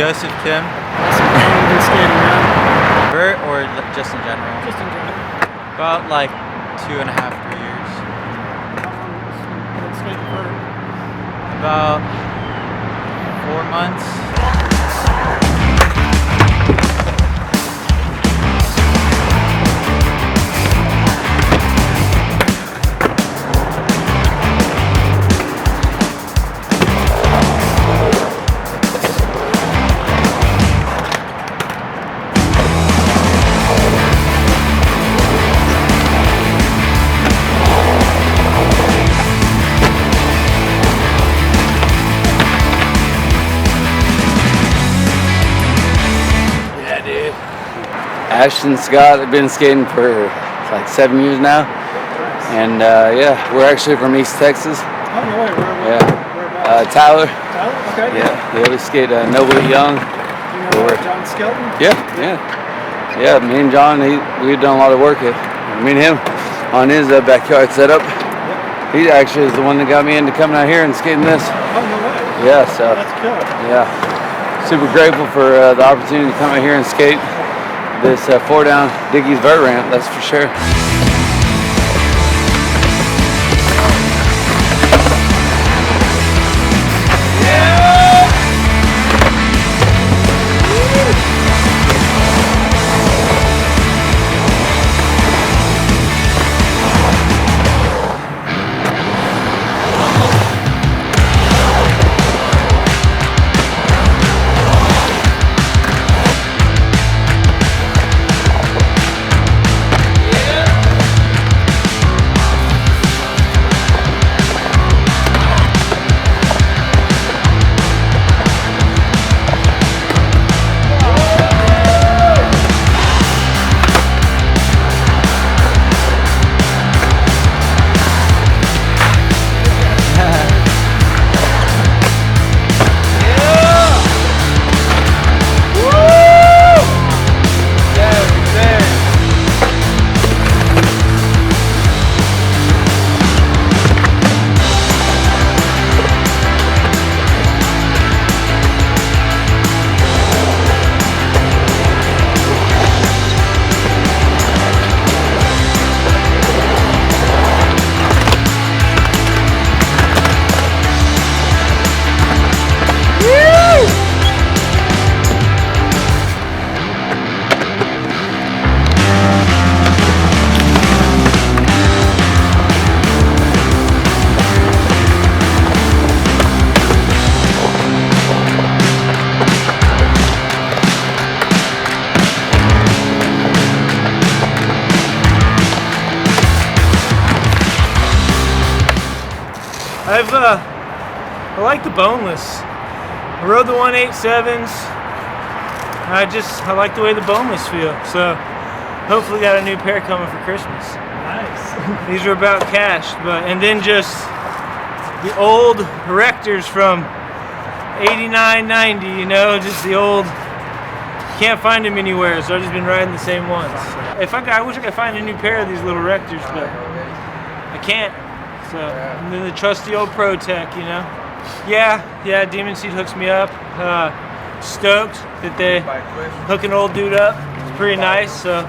Joseph Kim. How long have you been skating now? Vert or just in general? Just in general. About like 2.5, 3 years. How long have you been skating vert? About 4 months. Ashton Scott, I've been skating for like 7 years now, and yeah, we're actually from East Texas. Oh, no way. Yeah, Tyler. Tyler? Okay. Yeah, we skate Noble Young. You know John Skelton? Yeah. Me and John, we've done a lot of work. Me and him on his backyard setup. Yep. He actually is the one that got me into coming out here and skating this. Oh, no way. Yeah, so That's killer. yeah, super grateful for the opportunity to come out here and skate this 4Dwn Dickies Vert ramp, that's for sure. I like the boneless. I rode the 187s. I like the way the boneless feel. So hopefully got a new pair coming for Christmas. Nice. These are about cash, and then just the old Rectors from 89, 90, you know, just the old, can't find them anywhere, so I've just been riding the same ones. I wish I could find a new pair of these little Rectors, but I can't. So, and then the trusty old Pro Tech, you know. Yeah, Demon Seed hooks me up. Stoked that they hook an old dude up. It's pretty nice, so.